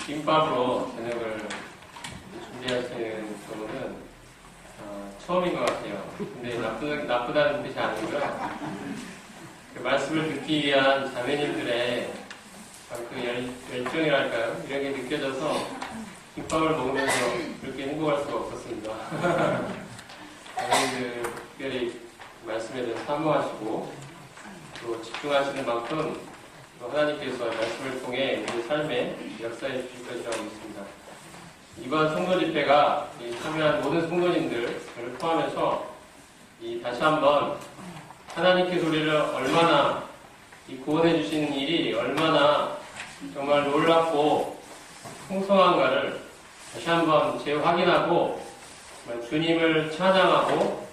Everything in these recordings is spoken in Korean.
김밥으로 저녁을 준비하시는 경우는 처음인 것 같아요. 근데 나쁘다는 뜻이 아니고요. 그 말씀을 듣기 위한 자매님들의 그 열정이랄까요? 이런 게 느껴져서 김밥을 먹으면서 그렇게 행복할 수가 없었습니다. 자매님들 특별히 말씀에 대해서 사모하시고 또 집중하시는 만큼 또 하나님께서 말씀을 통해 우리 삶에 역사해 주실 것이라고 믿습니다. 이번 성도 집회가 참여한 모든 성도님들을 포함해서 다시 한번 하나님께서 우리를 얼마나 구원해 주시는 일이 얼마나 정말 놀랍고 풍성한가를 다시 한번 재확인하고 주님을 찬양하고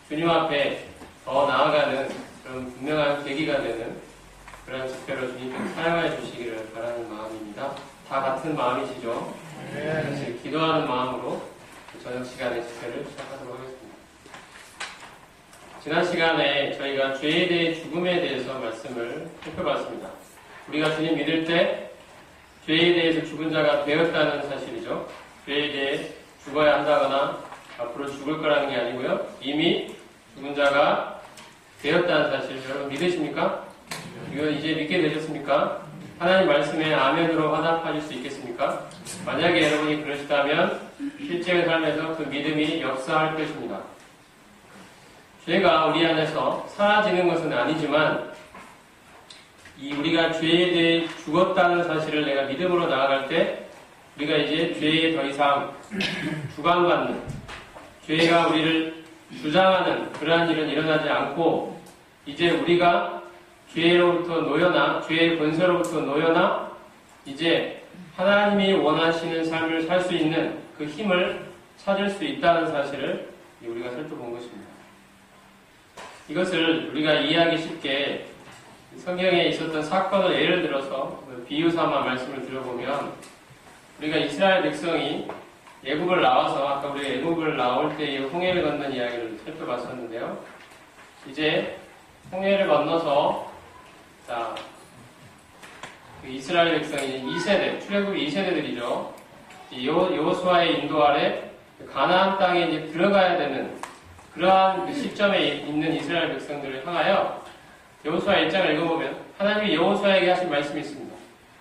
주님 앞에 더 나아가는 그런 분명한 계기가 되는 그런 집회로 주님께서 사용해 주시기를 바라는 마음입니다. 다 같은 마음이시죠? 네. 기도하는 마음으로 저녁 시간에 집회를 시작하도록 하겠습니다. 지난 시간에 저희가 죄에 대해 죽음에 대해서 말씀을 살펴봤습니다. 우리가 주님 믿을 때 죄에 대해서 죽은 자가 되었다는 사실이죠. 죄에 대해 죽어야 한다거나 앞으로 죽을 거라는 게 아니고요. 이미 죽은 자가 되었다는 사실 여러분 믿으십니까? 이거 이제 믿게 되셨습니까? 하나님 말씀에 아멘으로 화답하실 수 있겠습니까? 만약에 여러분이 그러시다면 실제의 삶에서 그 믿음이 역사할 것입니다. 죄가 우리 안에서 사라지는 것은 아니지만 우리가 죄에 대해 죽었다는 사실을 내가 믿음으로 나아갈 때 우리가 이제 죄에 더 이상 주관받는 죄가 우리를 주장하는 그러한 일은 일어나지 않고 이제 우리가 죄로부터 놓여나 죄의 권세로부터 놓여나 이제 하나님이 원하시는 삶을 살 수 있는 그 힘을 찾을 수 있다는 사실을 우리가 살펴본 것입니다. 이것을 우리가 이해하기 쉽게 성경에 있었던 사건을 예를 들어서 비유 삼아 말씀을 드려보면 우리가 이스라엘 백성이 애굽을 나와서 아까 우리가 애굽을 나올 때 홍해를 건넌 이야기를 살펴봤었는데요. 이제 홍해를 건너서 그 이스라엘 백성이 2세대, 출애굽이 2세대들이죠. 여호수아의 인도 아래 가나안 땅에 이제 들어가야 되는 그러한 그 시점에 있는 이스라엘 백성들을 향하여 여호수아 1장을 읽어보면 하나님이 여호수아에게 하신 말씀이 있습니다.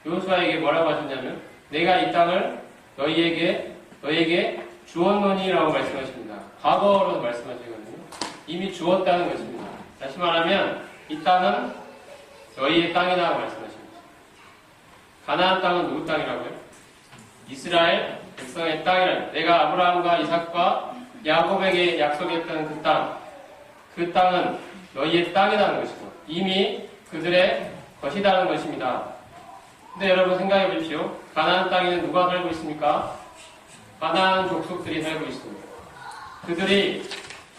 여호수아에게 뭐라고 하셨냐면 내가 이 땅을 너희에게 주었노니라고 말씀하십니다. 과거로 말씀하시거든요. 이미 주었다는 것입니다. 다시 말하면 이 땅은 너희의 땅이라고 말씀하십니다. 가나안 땅은 누구 땅이라고요? 이스라엘 백성의 땅이라는 내가 아브라함과 이삭과 야곱에게 약속했던 그 땅은 너희의 땅이라는 것이고 이미 그들의 것이라는 것입니다. 근데 여러분 생각해 보십시오. 가나안 땅에는 누가 살고 있습니까? 가나안 족속들이 살고 있습니다. 그들이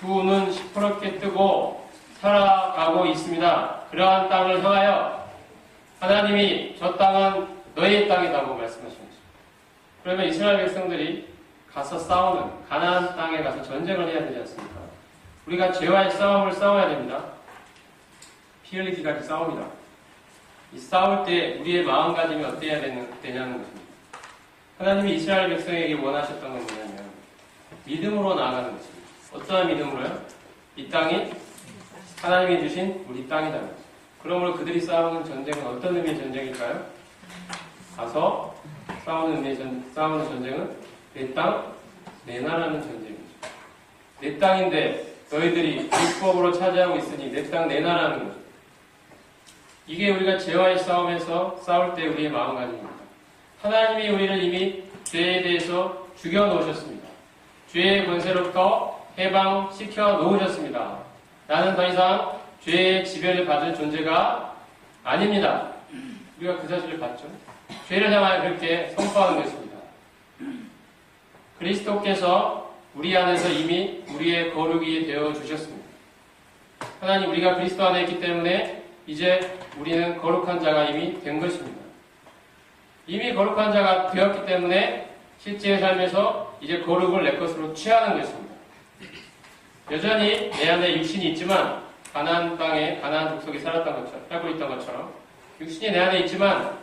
두 눈 시퍼렇게 뜨고 살아가고 있습니다. 그러한 땅을 향하여 하나님이 저 땅은 너희의 땅이라고 말씀하십니다. 그러면 이스라엘 백성들이 가서 싸우는 가나안 땅에 가서 전쟁을 해야 되지 않습니까? 우리가 죄와의 싸움을 싸워야 됩니다. 피 흘리기까지 싸웁니다. 이 싸울 때 우리의 마음가짐이 어때야 되냐는 것입니다. 하나님이 이스라엘 백성에게 원하셨던 건 뭐냐면 믿음으로 나아가는 것입니다. 어떠한 믿음으로요? 이 땅이 하나님이 주신 우리 땅이다. 그러므로 그들이 싸우는 전쟁은 어떤 의미의 전쟁일까요? 가서 싸우는 전쟁은 내 땅, 내 나라는 전쟁이죠. 내 땅인데 너희들이 불법으로 차지하고 있으니 내 땅, 내 나라는 거죠. 이게 우리가 죄와의 싸움에서 싸울 때 우리의 마음가짐입니다. 하나님이 우리를 이미 죄에 대해서 죽여놓으셨습니다. 죄의 권세로부터 해방시켜 놓으셨습니다. 나는 더 이상 죄의 지배를 받을 존재가 아닙니다. 우리가 그 사실을 봤죠. 죄를 향하여 그렇게 선포하는 것입니다. 그리스도께서 우리 안에서 이미 우리의 거룩이 되어 주셨습니다. 하나님 우리가 그리스도 안에 있기 때문에 이제 우리는 거룩한 자가 이미 된 것입니다. 이미 거룩한 자가 되었기 때문에 실제의 삶에서 이제 거룩을 내 것으로 취하는 것입니다. 여전히 내 안에 육신이 있지만 가나안 땅에 가나안 족속이 살고 있던 것처럼 육신이 내 안에 있지만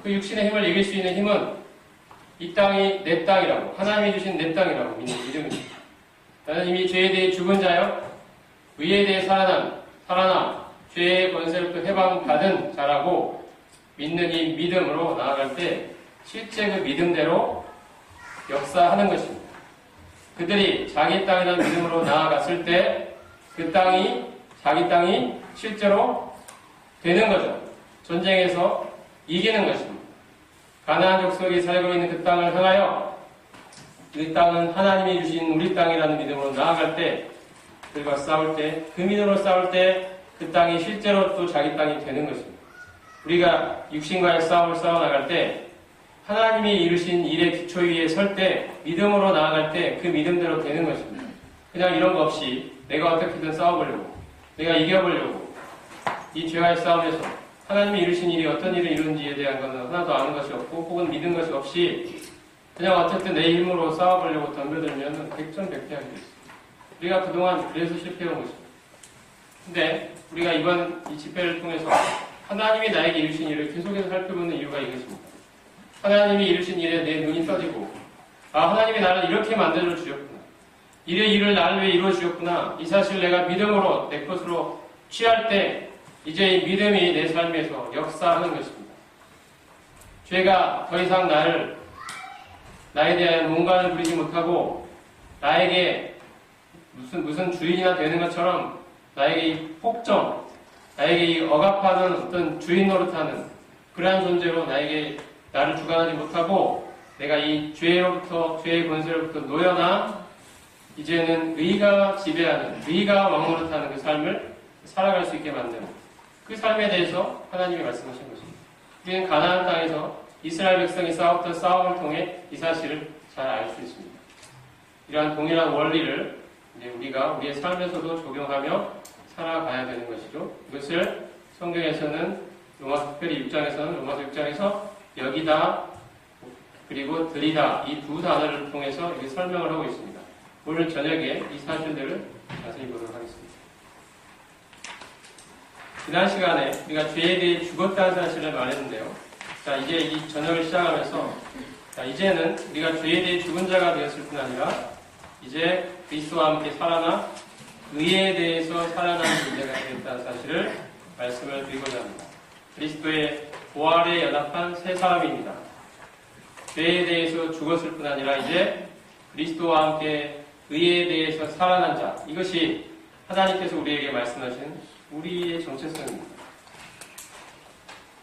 그 육신의 힘을 이길 수 있는 힘은 이 땅이 내 땅이라고, 하나님이 주신 내 땅이라고 믿는 믿음입니다. 나는 이미 죄에 대해 죽은 자요, 의에 대해 살아나 죄의 권세로부터 해방받은 자라고 믿는 이 믿음으로 나아갈 때 실제 그 믿음대로 역사하는 것입니다. 그들이 자기 땅이라는 믿음으로 나아갔을 때 그 땅이 자기 땅이 실제로 되는 거죠. 전쟁에서 이기는 것입니다. 가나안 족속이 살고 있는 그 땅을 향하여 그 땅은 하나님이 주신 우리 땅이라는 믿음으로 나아갈 때, 그들과 싸울 때, 그 믿음으로 싸울 때 그 땅이 실제로 또 자기 땅이 되는 것입니다. 우리가 육신과의 싸움을 싸워나갈 때 하나님이 이루신 일의 기초 위에 설 때, 믿음으로 나아갈 때 그 믿음대로 되는 것입니다. 그냥 이런 거 없이 내가 어떻게든 싸워보려고, 내가 이겨보려고, 이 죄와의 싸움에서 하나님이 이루신 일이 어떤 일을 이루는지에 대한 것은 하나도 아는 것이 없고 혹은 믿은 것이 없이 그냥 어쨌든 내 힘으로 싸워보려고 덤벼들면 백전백패하게 됐습니다. 우리가 그동안 그래서 실패한 것입니다. 근데 우리가 이번 이 집회를 통해서 하나님이 나에게 이루신 일을 계속해서 살펴보는 이유가 이것입니다. 하나님이 이루신 일에 내 눈이 떠지고, 하나님이 나를 이렇게 만들어 주셨구나, 이의 일을 나를 위해 이루어 주셨구나, 이 사실을 내가 믿음으로 내 것으로 취할 때 이제 이 믿음이 내 삶에서 역사하는 것입니다. 죄가 더 이상 나에 대한 농간을 부리지 못하고 나에게 무슨 주인이나 되는 것처럼 나에게 이 폭정, 나에게 이 억압하는 어떤 주인 노릇하는 그러한 존재로 나를 주관하지 못하고 내가 이 죄의 권세로부터 놓여나 이제는 의가 지배하는, 의가 왕노릇하는 그 삶을 살아갈 수 있게 만드는 그 삶에 대해서 하나님이 말씀하신 것입니다. 우리는 가나안 땅에서 이스라엘 백성이 싸웠던 싸움을 통해 이 사실을 잘 알 수 있습니다. 이러한 동일한 원리를 우리가 우리의 삶에서도 적용하며 살아가야 되는 것이죠. 이것을 성경에서는 특별히 6장에서는 로마서 6장에서 여기다 그리고 들이다 이 두 단어를 통해서 이렇게 설명을 하고 있습니다. 오늘 저녁에 이 사실들을 자세히 보도록 하겠습니다. 지난 시간에 우리가 죄에 대해 죽었다는 사실을 말했는데요. 자, 이제 이 저녁을 시작하면서 이제는 우리가 죄에 대해 죽은 자가 되었을 뿐 아니라 이제 그리스도와 함께 살아나 의에 대해서 살아나는 존재가 되었다는 사실을 말씀을 드리고자 합니다. 그리스도의 부활에 연합한 새 사람입니다. 죄에 대해서 죽었을 뿐 아니라 이제 그리스도와 함께 의에 대해서 살아난 자, 이것이 하나님께서 우리에게 말씀하신 우리의 정체성입니다.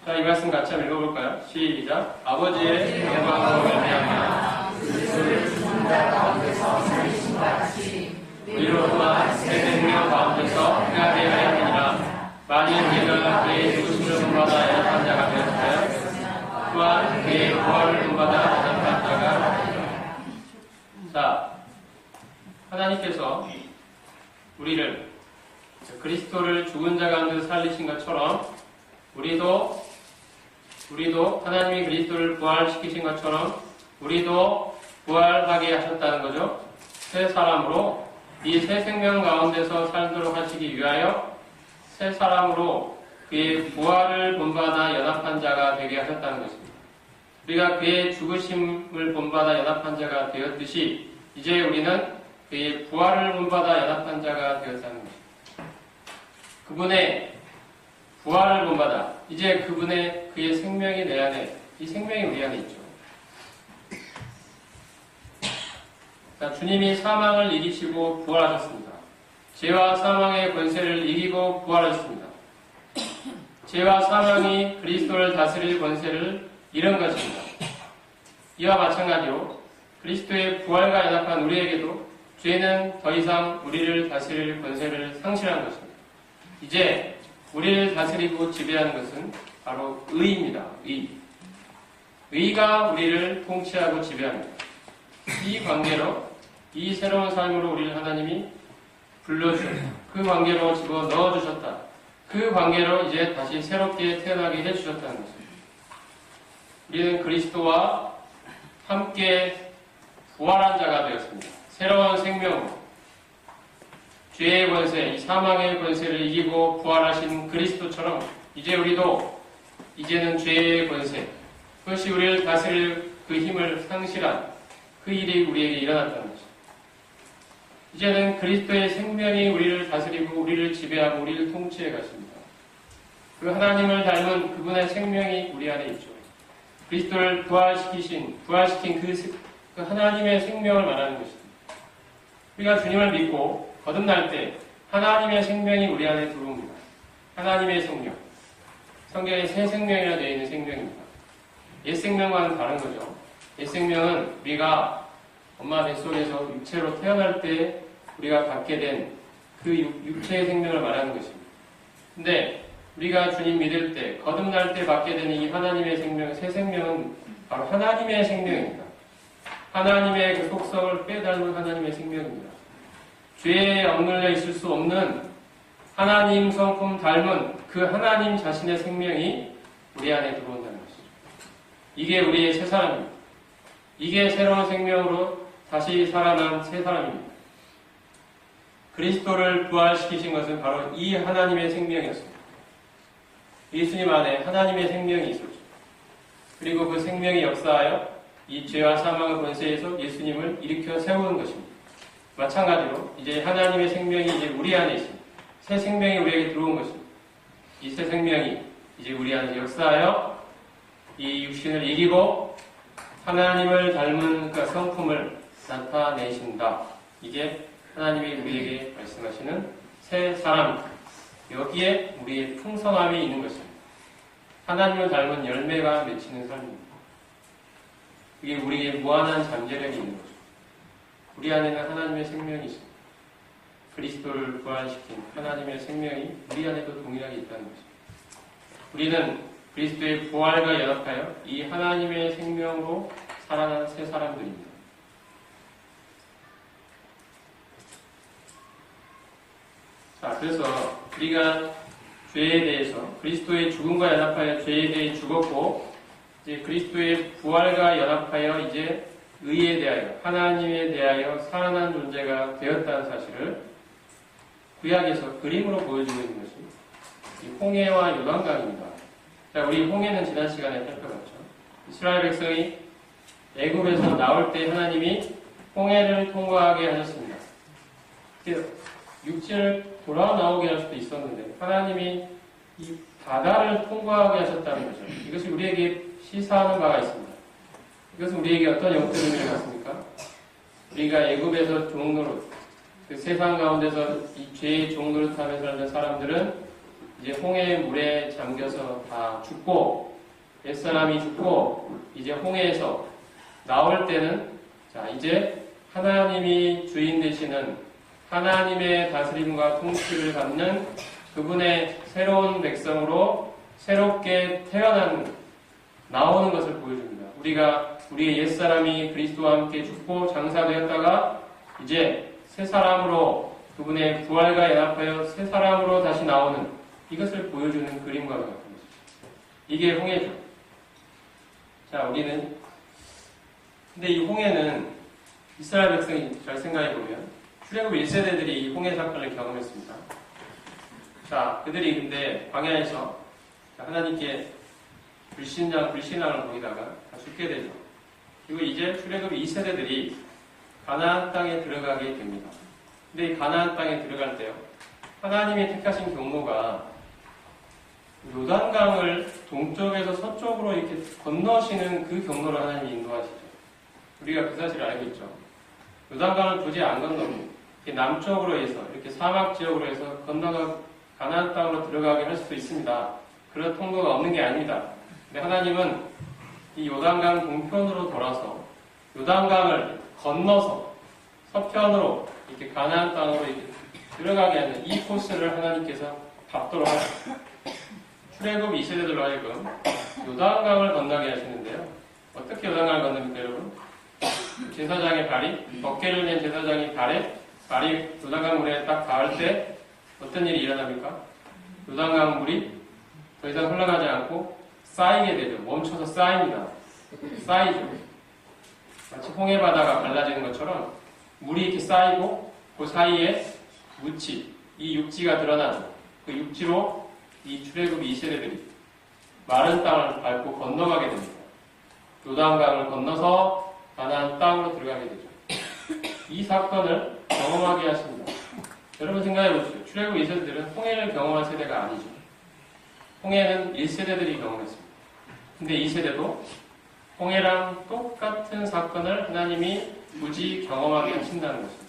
자, 이 말씀 같이 한번 읽어볼까요? 시작. 아버지의 영광으로 말미암아 그리스도를 죽은 자 가운데서 살리신 것 같이 우리로 또한 새 생명 가운데서 행하게 하려 하니라. 만일 우리가 그의 죽으심을 본받아 연합한 자가 되었다면 또한 그의 부활을 본받아 연합한 자가 되리라. 자, 하나님께서 우리를 그리스도를 죽은 자 가운데서 살리신 것처럼 우리도 하나님이 그리스도를 부활시키신 것처럼 우리도 부활하게 하셨다는 거죠. 새 사람으로 이 새 생명 가운데서 살도록 하시기 위하여 새 사람으로 그의 부활을 본받아 연합한 자가 되게 하셨다는 것입니다. 우리가 그의 죽으심을 본받아 연합한 자가 되었듯이 이제 우리는 그의 부활을 본받아 연합한 자가 되었다는 것입니다. 그분의 부활을 본받아 이제 그의 생명이 내 안에, 이 생명이 우리 안에 있죠. 자, 주님이 사망을 이기시고 부활하셨습니다. 죄와 사망의 권세를 이기고 부활하셨습니다. 죄와 사망이 그리스도를 다스릴 권세를 잃은 것입니다. 이와 마찬가지로 그리스도의 부활과 연합한 우리에게도 죄는 더 이상 우리를 다스릴 권세를 상실한 것입니다. 이제 우리를 다스리고 지배하는 것은 바로 의입니다. 의가 우리를 통치하고 지배합니다. 이 관계로, 이 새로운 삶으로 우리를 하나님이 불러주셨다. 그 관계로 집어넣어주셨다. 그 관계로 이제 다시 새롭게 태어나게 해주셨다는 것입니다. 우리는 그리스도와 함께 부활한 자가 되었습니다. 새로운 생명으로 죄의 권세, 이 사망의 권세를 이기고 부활하신 그리스도처럼 이제 우리도 이제는 죄의 권세, 그것이 우리를 다스릴 그 힘을 상실한 그 일이 우리에게 일어났다는 것입니다. 이제는 그리스도의 생명이 우리를 다스리고 우리를 지배하고 우리를 통치해 가십니다. 그 하나님을 닮은 그분의 생명이 우리 안에 있죠. 그리스도를 부활시킨 그 하나님의 생명을 말하는 것입니다. 우리가 주님을 믿고 거듭날 때 하나님의 생명이 우리 안에 들어옵니다. 하나님의 생명. 성경에 새 생명이라 되어 있는 생명입니다. 옛 생명과는 다른 거죠. 옛 생명은 우리가 엄마 뱃속에서 육체로 태어날 때 우리가 갖게 된 그 육체의 생명을 말하는 것입니다. 근데 우리가 주님 믿을 때, 거듭날 때 받게 되는 이 하나님의 생명, 새 생명은 바로 하나님의 생명입니다. 하나님의 그 속성을 빼닮은 하나님의 생명입니다. 죄에 억눌려 있을 수 없는 하나님 성품 닮은 그 하나님 자신의 생명이 우리 안에 들어온다는 것이죠. 이게 우리의 새 사람입니다. 이게 새로운 생명으로 다시 살아난 새 사람입니다. 그리스도를 부활시키신 것은 바로 이 하나님의 생명이었습니다. 예수님 안에 하나님의 생명이 있었죠. 그리고 그 생명이 역사하여 이 죄와 사망의 권세에서 예수님을 일으켜 세우는 것입니다. 마찬가지로 이제 하나님의 생명이 이제 우리 안에 있습니다. 새 생명이 우리에게 들어온 것입니다. 이 새 생명이 이제 우리 안에 역사하여 이 육신을 이기고 하나님을 닮은 그 성품을 나타내신다. 이게 하나님이 우리에게 말씀하시는 새 사람. 여기에 우리의 풍성함이 있는 것입니다. 하나님을 닮은 열매가 맺히는 삶입니다. 그게 우리에게 무한한 잠재력이 있는 거죠. 우리 안에는 하나님의 생명이 있습니다. 그리스도를 부활시킨 하나님의 생명이 우리 안에도 동일하게 있다는 것입니다. 우리는 그리스도의 부활과 연합하여 이 하나님의 생명으로 살아난 새 사람들입니다. 자, 그래서 우리가 죄에 대해서 그리스도의 죽음과 연합하여 죄에 대해 죽었고, 이제 그리스도의 부활과 연합하여 이제 의에 대하여, 하나님에 대하여 살아난 존재가 되었다는 사실을 구약에서 그림으로 보여주고 있는 것이 이 홍해와 요단강입니다. 자, 우리 홍해는 지난 시간에 살펴봤죠. 이스라엘 백성이 애굽에서 나올 때 하나님이 홍해를 통과하게 하셨습니다. 육지를 돌아 나오게 할 수도 있었는데 하나님이 이 바다를 통과하게 하셨다는 거죠. 이것이 우리에게 시사하는 바가 있습니다. 이것은 우리에게 어떤 영적 의미를 갖습니까? 우리가 애굽에서 종노릇, 그 세상 가운데서 이 죄의 종노릇하며 살던 사람들은 이제 홍해의 물에 잠겨서 다 죽고, 옛사람이 죽고, 이제 홍해에서 나올 때는 자, 이제 하나님이 주인 되시는 하나님의 다스림과 통치를 받는 그분의 새로운 백성으로 새롭게 나오는 것을 보여줍니다. 우리가 우리의 옛사람이 그리스도와 함께 죽고 장사되었다가 이제 새 사람으로 그분의 부활과 연합하여 새 사람으로 다시 나오는 이것을 보여주는 그림과 같은 것입니다. 이게 홍해죠. 자, 근데 이 홍해는 이스라엘 백성이 잘 생각해 보면 출애굽 1세대들이 이 홍해 사건을 경험했습니다. 자, 그들이 근데 광야에서 하나님께 불신앙을 보이다가 다 죽게 되죠. 그리고 이제 출애굽 2세대들이 가나안 땅에 들어가게 됩니다. 근데 이 가나안 땅에 들어갈 때요, 하나님이 택하신 경로가 요단강을 동쪽에서 서쪽으로 이렇게 건너시는 그 경로를 하나님이 인도하시죠. 우리가 그 사실을 알고 있죠. 요단강을 굳이 안 건너고 남쪽으로 해서 이렇게 사막 지역으로 해서 건너가 가나안 땅으로 들어가게 할 수도 있습니다. 그런 통로가 없는 게 아닙니다. 근데 하나님은 이 요단강 동편으로 돌아서 요단강을 건너서 서편으로 이렇게 가나안 땅으로 이렇게 들어가게 하는 이 코스를 하나님께서 밟도록 하십니다. 출애굽 2세대들로 하여금 요단강을 건너게 하시는데요. 어떻게 요단강을 건너니까 여러분? 제사장의 발이, 어깨를 낸 제사장의 발이 요단강 물에 딱 닿을 때 어떤 일이 일어납니까? 요단강 물이 더 이상 흘러가지 않고 쌓이게 되죠. 멈춰서 쌓입니다. 쌓이죠. 마치 홍해 바다가 갈라지는 것처럼 물이 이렇게 쌓이고 그 사이에 이 육지가 드러나죠. 그 육지로 이 출애굽 2세대들이 마른 땅을 밟고 건너가게 됩니다. 요단강을 건너서 가나안 땅으로 들어가게 되죠. 이 사건을 경험하게 하십니다. 여러분 생각해 보십시오. 출애굽 2세대들은 홍해를 경험한 세대가 아니죠. 홍해는 1세대들이 경험했습니다. 근데 2세대도 홍해랑 똑같은 사건을 하나님이 굳이 경험하게 하신다는 것입니다.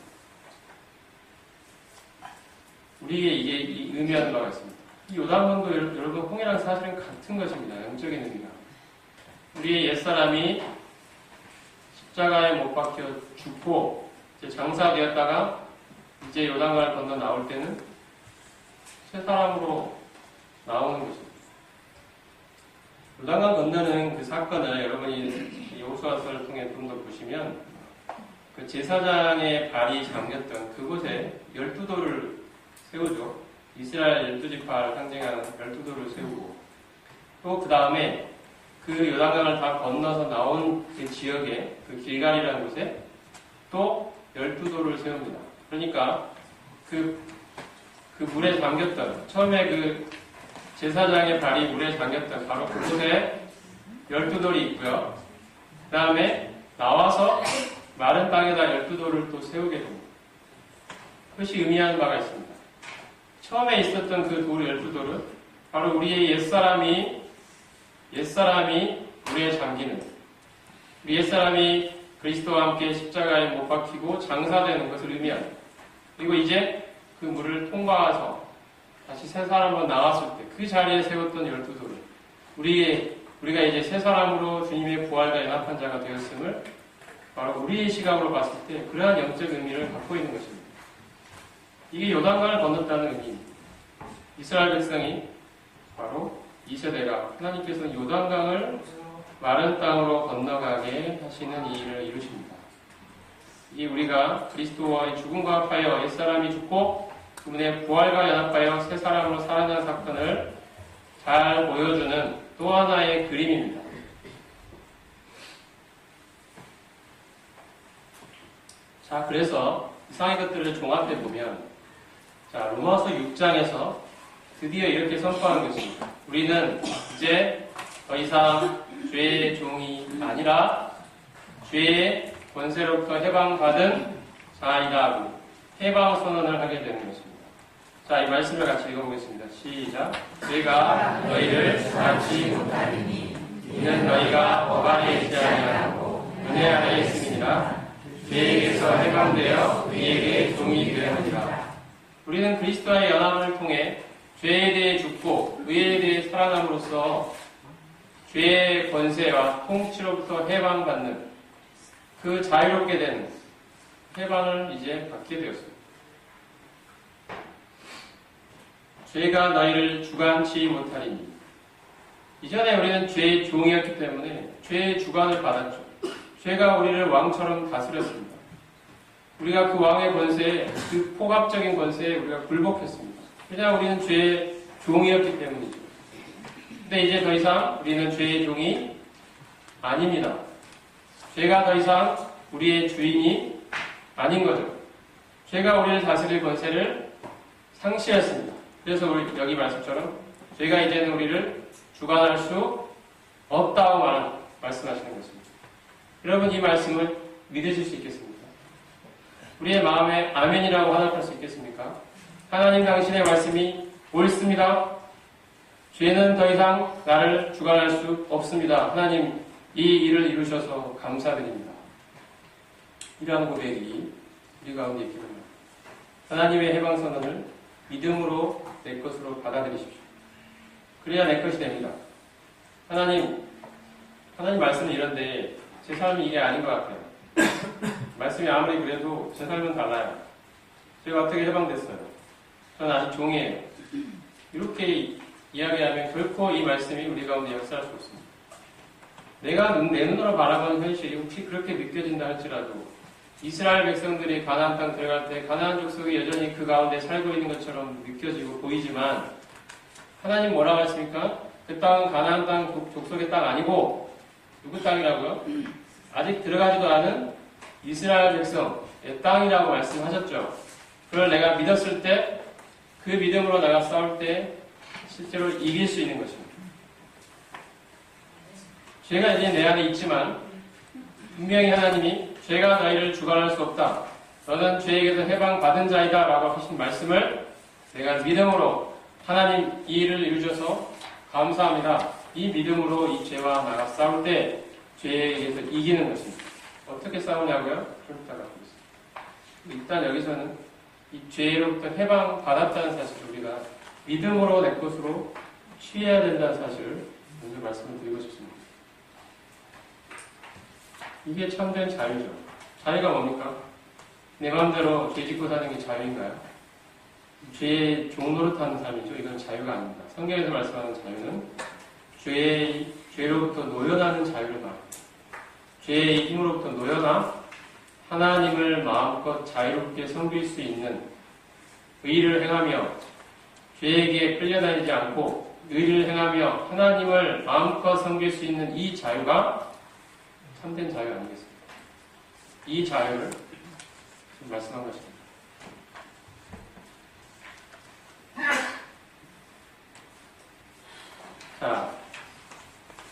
우리에게 이게 의미하는 바가 있습니다. 이 요단강도 여러분 홍해랑 사실은 같은 것입니다. 영적인 의미가. 우리의 옛사람이 십자가에 못 박혀 죽고 이제 장사되었다가 이제 요단강을 건너 나올 때는 새 사람으로 나오는 것입니다. 요단강 건너는 그 사건을 여러분이 여호수아서를 통해 좀 더 보시면 그 제사장의 발이 잠겼던 그곳에 12돌을 세우죠. 이스라엘 12지파를 상징하는 12돌을 세우고 또 그 다음에 그 요단강을 다 건너서 나온 그 지역에 그 길갈이라는 곳에 또 12돌을 세웁니다. 그러니까 그 물에 잠겼던 처음에 그 제사장의 발이 물에 잠겼던 바로 그곳에 12돌이 있고요. 그 다음에 나와서 마른 땅에다 12돌을 또 세우게 됩니다. 그것이 의미하는 바가 있습니다. 처음에 있었던 그 돌 12돌은 바로 우리의 옛사람이 물에 잠기는, 우리 옛사람이 그리스도와 함께 십자가에 못 박히고 장사되는 것을 의미합니다. 그리고 이제 그 물을 통과해서 다시 새 사람으로 나왔을 때 그 자리에 세웠던 12돌을 우리가 이제 새 사람으로 주님의 부활과 연합한 자가 되었음을 바로 우리의 시각으로 봤을 때 그러한 영적 의미를 갖고 있는 것입니다. 이게 요단강을 건넜다는 의미입니다. 이스라엘 백성이 바로 이 세대가 하나님께서 요단강을 마른 땅으로 건너가게 하시는 이 일을 이루십니다. 이 우리가 그리스도와의 죽음과 합하여 옛사람이 죽고 그분의 부활과 연합하여 새 사람으로 살아난 사건을 잘 보여주는 또 하나의 그림입니다. 자, 그래서 이상의 것들을 종합해 보면, 자, 로마서 6장에서 드디어 이렇게 선포하는 것입니다. 우리는 이제 더 이상 죄의 종이 아니라 죄의 권세로부터 해방받은 자이다 하고 해방 선언을 하게 되는 것입니다. 자, 이 말씀을 같이 읽어보겠습니다. 시작. 죄가 너희를 잡지 못하리니 이는 너희가 법 아래 있지 아니하고 은혜 아래 있음이니라. 죄에게서 해방되어 의에게 종이 되려 하니라. 우리는 그리스도와의 연합을 통해 죄에 대해 죽고 의에 대해 살아남으로써 죄의 권세와 통치로부터 해방받는 그 자유롭게 된 해방을 이제 받게 되었습니다. 죄가 너희를 주관치 못하리니. 이전에 우리는 죄의 종이었기 때문에 죄의 주관을 받았죠. 죄가 우리를 왕처럼 다스렸습니다. 우리가 그 왕의 권세에, 그 폭압적인 권세에 우리가 굴복했습니다. 왜냐하면 우리는 죄의 종이었기 때문이죠. 근데 이제 더 이상 우리는 죄의 종이 아닙니다. 죄가 더 이상 우리의 주인이 아닌 거죠. 죄가 우리를 다스릴 권세를 상실했습니다. 그래서 우리 여기 말씀처럼 죄가 이제는 우리를 주관할 수 없다고 말씀하시는 것입니다. 여러분 이 말씀을 믿으실 수 있겠습니까? 우리의 마음에 아멘이라고 화답할 수 있겠습니까? 하나님 당신의 말씀이 옳습니다. 죄는 더 이상 나를 주관할 수 없습니다. 하나님 이 일을 이루셔서 감사드립니다. 이러한 고백이 우리 가운데 있기를 바랍니다. 하나님의 해방선언을 믿음으로 내 것으로 받아들이십시오. 그래야 내 것이 됩니다. 하나님 말씀은 이런데 제 삶이 이게 아닌 것 같아요. 말씀이 아무리 그래도 제 삶은 달라요. 제가 어떻게 해방됐어요? 저는 아직 종이에요. 이렇게 이야기하면 결코 이 말씀이 우리 가운데 역사할 수 없습니다. 내가 내 눈으로 바라보는 현실이 혹시 그렇게 느껴진다 할지라도 이스라엘 백성들이 가나안 땅 들어갈 때 가나안 족속이 여전히 그 가운데 살고 있는 것처럼 느껴지고 보이지만 하나님 뭐라고 하십니까? 그 땅은 가나안 땅 족속의 땅 아니고 누구 땅이라고요? 아직 들어가지도 않은 이스라엘 백성의 땅이라고 말씀하셨죠. 그걸 내가 믿었을 때 그 믿음으로 내가 싸울 때 실제로 이길 수 있는 것입니다. 죄가 이제 내 안에 있지만 분명히 하나님이 죄가 너희를 주관할 수 없다. 너는 죄에게서 해방받은 자이다 라고 하신 말씀을 내가 믿음으로 하나님 이 일을 이루셔서 감사합니다. 이 믿음으로 이 죄와 나가 싸울 때 죄에게서 이기는 것입니다. 어떻게 싸우냐고요? 좀 이따가 보겠습니다. 일단 여기서는 이 죄로부터 해방받았다는 사실을 우리가 믿음으로 내 것으로 취해야 된다는 사실을 먼저 말씀을 드리고 싶습니다. 이게 참된 자유죠. 자유가 뭡니까? 내 마음대로 죄 짓고 사는 게 자유인가요? 죄의 종노릇하는 삶이죠. 이건 자유가 아닙니다. 성경에서 말씀하는 자유는 죄로부터 노연하는 자유를 말합니다. 죄의 힘으로부터 노연하 하나님을 마음껏 자유롭게 섬길 수 있는 의를 행하며 죄에게 끌려다니지 않고 의를 행하며 하나님을 마음껏 섬길 수 있는 이 자유가 참된 자유 아니겠습니까? 이 자유를 지금 말씀한 것입니다. 자,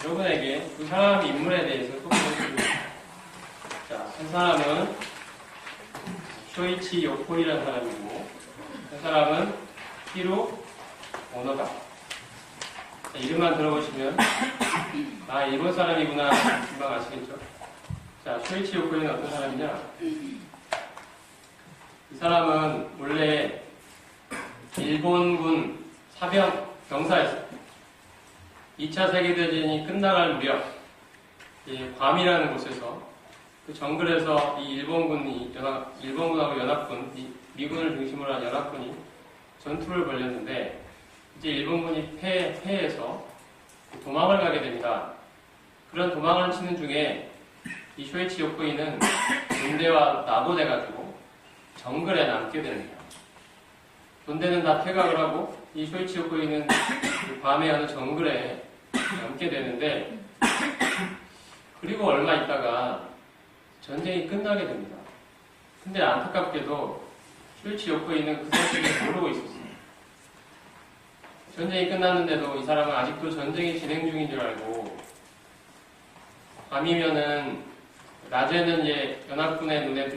여러분에게 두 사람의 인물에 대해서 소개해드립니다. 자, 한 사람은 쇼이치 요코이라는 사람이고, 한 사람은 히로 오노다. 자, 이름만 들어보시면 아, 일본 사람이구나 금방 아시겠죠? 자, 쇼이치 요코이는 어떤 사람이냐? 이 사람은 원래 일본군 사병 병사였어요. 2차 세계대전이 끝나갈 무렵 괌이라는 곳에서 그 정글에서 이 일본군하고 연합군, 미군을 중심으로 한 연합군이 전투를 벌였는데 이제 일본군이 패해서 도망을 가게 됩니다. 그런 도망을 치는 중에 이 쇼이치 요코이는 군대와 나고돼가지고 정글에 남게 됩니다. 군대는 다 퇴각을 하고 이 쇼이치 요코이는 밤에 어느 정글에 남게 되는데 그리고 얼마 있다가 전쟁이 끝나게 됩니다. 근데 안타깝게도 쇼이치 요코이는 그 사실을 모르고 있었어요. 전쟁이 끝났는데도 이 사람은 아직도 전쟁이 진행 중인 줄 알고 밤이면은 낮에는 연합군의 눈에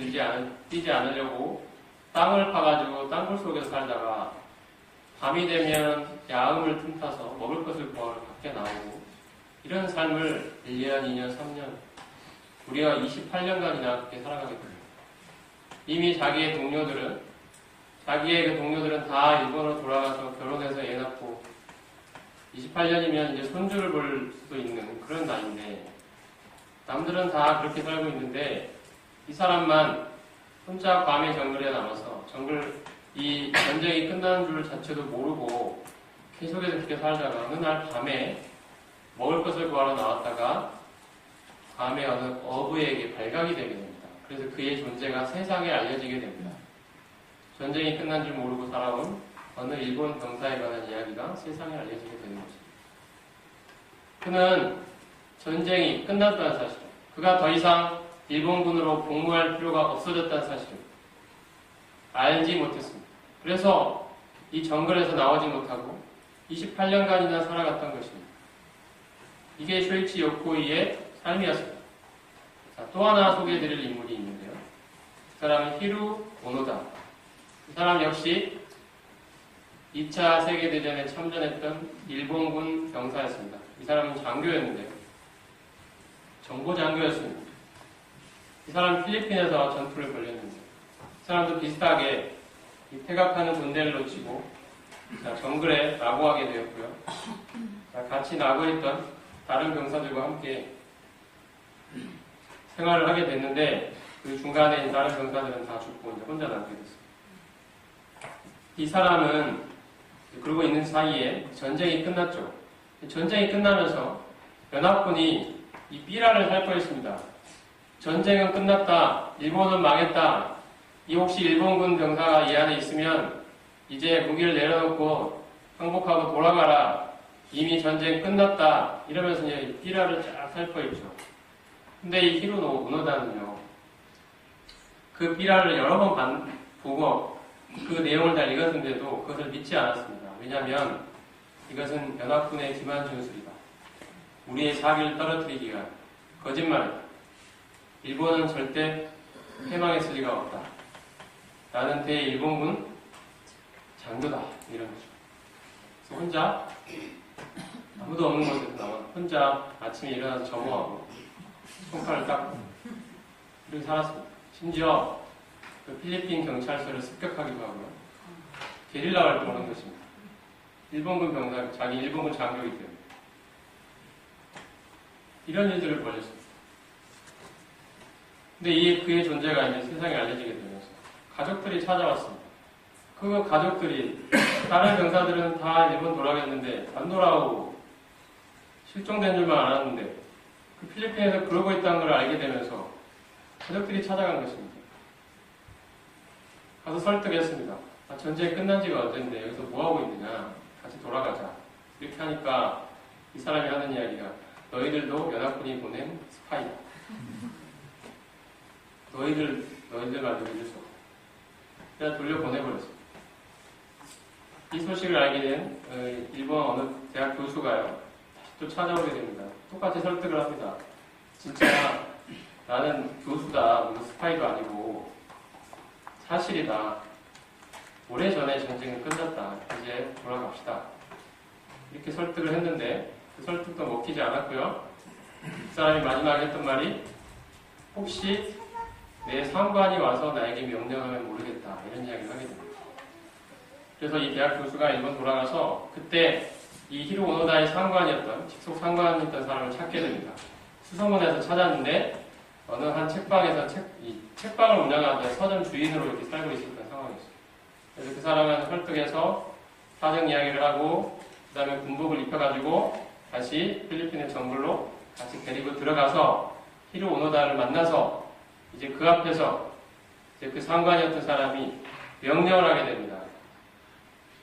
띄지 않으려고 땅을 파가지고 땅굴 속에서 살다가 밤이 되면 야음을 틈타서 먹을 것을 구하러 밖에 나오고 이런 삶을 1년, 2년, 3년 우리가 28년간이나 그렇게 살아가게 됩니다. 이미 자기의 동료들은 다 일본으로 돌아가서 결혼해서 애 낳고 28년이면 이제 손주를 볼 수도 있는 그런 나이인데 남들은 다 그렇게 살고 있는데 이 사람만 혼자 밤의 정글에 남아서 이 전쟁이 끝나는 줄 자체도 모르고 계속해서 그렇게 살다가 어느 날 밤에 먹을 것을 구하러 나왔다가 밤에 어느 어부에게 발각이 되게 됩니다. 그래서 그의 존재가 세상에 알려지게 됩니다. 전쟁이 끝난 줄 모르고 살아온 어느 일본 병사에 관한 이야기가 세상에 알려지게 되는 것입니다. 그는 전쟁이 끝났다는 사실, 그가 더 이상 일본군으로 복무할 필요가 없어졌다는 사실을 알지 못했습니다. 그래서 이 정글에서 나오지 못하고 28년간이나 살아갔던 것입니다. 이게 쇼이치 요코이의 삶이었습니다. 자, 또 하나 소개해드릴 인물이 있는데요. 그 사람은 히루 오노다. 이 사람 역시 2차 세계대전에 참전했던 일본군 병사였습니다. 이 사람은 장교였는데요. 정보장교였습니다. 이 사람은 필리핀에서 전투를 벌였는데 이 사람도 비슷하게 퇴각하는 군대를 놓치고 정글에 낙오하게 되었고요. 같이 낙오했던 다른 병사들과 함께 생활을 하게 됐는데 그 중간에 다른 병사들은 다 죽고 이제 혼자 남게 됐습니다. 이 사람은 그러고 있는 사이에 전쟁이 끝났죠. 전쟁이 끝나면서 연합군이 이 삐라를 살포했습니다. 전쟁은 끝났다. 일본은 망했다. 이 혹시 일본군 병사가 이 안에 있으면 이제 무기를 내려놓고 항복하고 돌아가라. 이미 전쟁 끝났다. 이러면서 이제 삐라를 쫙 살포했죠. 근데 이 히로 오노다는요. 그 삐라를 여러 번 보고 그 내용을 다 읽었는데도 그것을 믿지 않았습니다. 왜냐하면 이것은 연합군의 기만 준술이다. 우리의 사기를 떨어뜨리기 위한 거짓말이다. 일본은 절대 패망했을 리가 없다. 나는 대일본군 장교다. 이런 거죠. 그래서 혼자 아무도 없는 곳에서 나와 혼자 아침에 일어나서 점호하고 손칼을 닦고 그렇게 살았습니다. 심지어 그 필리핀 경찰서를 습격하기도 하고요. 게릴라 활동을 한 것입니다. 일본군 병사, 자기 일본군 장교이기 때문에 이런 일들을 벌였습니다. 근데 그의 존재가 이제 세상에 알려지게 되면서 가족들이 찾아왔습니다. 그 가족들이 다른 병사들은 다 일본 돌아갔는데 안 돌아오고 실종된 줄만 알았는데 그 필리핀에서 그러고 있다는 걸 알게 되면서 가족들이 찾아간 것입니다. 가서 설득했습니다. 전쟁이 끝난 지가 언젠데 여기서 뭐하고 있느냐, 같이 돌아가자. 이렇게 하니까 이 사람이 하는 이야기가 너희들도 연합군이 보낸 스파이다. 너희들만 믿을 수 없다. 그냥 돌려보내버렸습니다. 이 소식을 알게 된 일본 어느 대학 교수가요, 다시 또 찾아오게 됩니다. 똑같이 설득을 합니다. 진짜 나는 교수다, 무슨 스파이도 아니고 사실이다. 오래전에 전쟁은 끝났다. 이제 돌아갑시다. 이렇게 설득을 했는데 그 설득도 먹히지 않았고요. 그 사람이 마지막에 했던 말이 혹시 내 상관이 와서 나에게 명령하면 모르겠다. 이런 이야기를 하게 됩니다. 그래서 이 대학 교수가 일본 돌아가서 그때 이 히로 오노다의 상관이었던, 직속 상관이었던 사람을 찾게 됩니다. 수소문에서 찾았는데 어느 한 책방에서 책방을 운영하던 서점 주인으로 이렇게 살고 있었던 상황이었어요. 그래서 그 사람을 설득해서 사정 이야기를 하고 그 다음에 군복을 입혀가지고 다시 필리핀의 정글로 같이 데리고 들어가서 히로 오노다를 만나서 이제 그 앞에서 이제 그 상관이었던 사람이 명령을 하게 됩니다.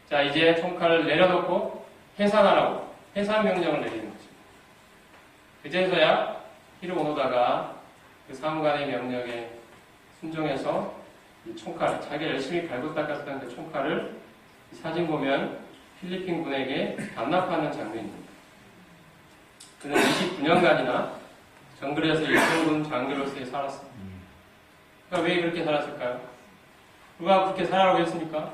자, 이제 총칼을 내려놓고 해산하라고 해산 명령을 내리는 거죠. 그제서야 히로 오노다가 그 상관의 명령에 순종해서 이 총칼, 자기가 열심히 갈고 닦았던 그 총칼을 사진 보면 필리핀 군에게 반납하는 장면입니다. 그는 29년간이나 정글에서 일본군 장교로서 살았습니다. 그러니까 왜 그렇게 살았을까요? 누가 그렇게 살아라고 했습니까?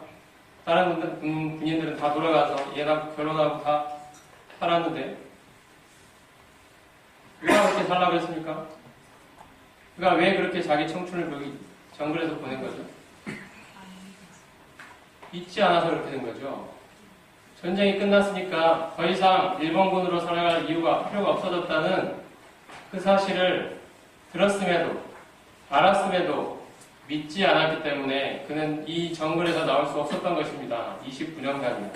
다른 군인들은 다 돌아가서 얘랑 결혼하고 다 살았는데 누가 그렇게 살라고 했습니까? 그가 왜 그렇게 자기 청춘을 거기 정글에서 보낸 거죠? 잊지 않아서 그렇게 된 거죠. 전쟁이 끝났으니까 더 이상 일본군으로 살아갈 필요가 없어졌다는 그 사실을 들었음에도 알았음에도 믿지 않았기 때문에 그는 이 정글에서 나올 수 없었던 것입니다. 29년간이나.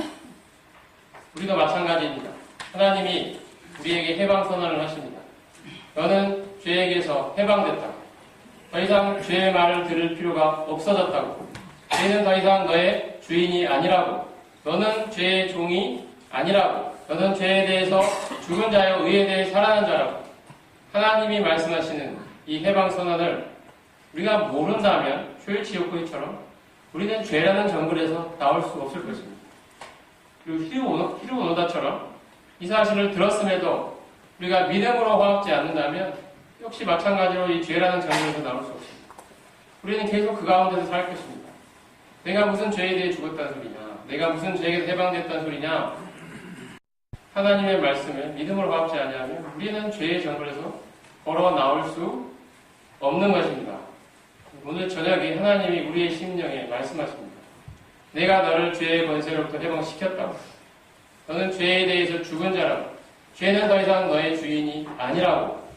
우리도 마찬가지입니다. 하나님이 우리에게 해방 선언을 하십니다. 너는 죄에게서 해방됐다고. 더 이상 죄의 말을 들을 필요가 없어졌다고. 죄는 더 이상 너의 주인이 아니라고. 너는 죄의 종이 아니라고. 너는 죄에 대해서 죽은 자여 의에 대해 살아난 자라고. 하나님이 말씀하시는 이 해방 선언을 우리가 모른다면 쇼이치 요코이처럼 우리는 죄라는 정글에서 나올 수 없을 것입니다. 그리고 히로 오노다처럼 이 사실을 들었음에도 우리가 믿음으로 화합지 않는다면 역시 마찬가지로 이 죄라는 정글에서 나올 수 없습니다. 우리는 계속 그 가운데서 살 것입니다. 내가 무슨 죄에 대해 죽었다는 소리냐, 내가 무슨 죄에서 해방됐다는 소리냐, 하나님의 말씀을 믿음으로 화합지 않으면 우리는 죄의 정글에서 걸어 나올 수 없는 것입니다. 오늘 저녁에 하나님이 우리의 심령에 말씀하십니다. 내가 너를 죄의 권세로부터 해방시켰다고. 너는 죄에 대해서 죽은 자라고. 죄는 더 이상 너의 주인이 아니라고.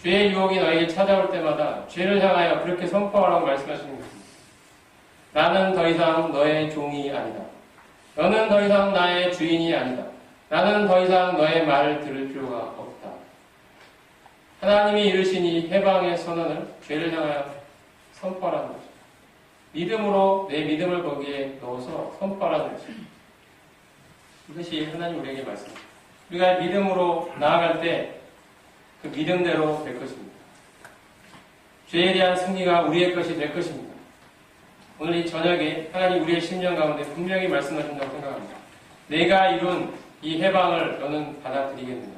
죄의 유혹이 너에게 찾아올 때마다 죄를 향하여 그렇게 선포하라고 말씀하시는 것입니다. 나는 더 이상 너의 종이 아니다. 너는 더 이상 나의 주인이 아니다. 나는 더 이상 너의 말을 들을 필요가 없다. 하나님이 이루신 이 해방의 선언을 죄를 향하여 선포하라는 거죠. 믿음으로 내 믿음을 거기에 넣어서 선포하라는 거죠. 이것이 하나님 우리에게 말씀입니다. 우리가 믿음으로 나아갈 때 그 믿음대로 될 것입니다. 죄에 대한 승리가 우리의 것이 될 것입니다. 오늘 이 저녁에 하나님 우리의 심령 가운데 분명히 말씀하신다고 생각합니다. 내가 이룬 이 해방을 너는 받아들이겠느냐?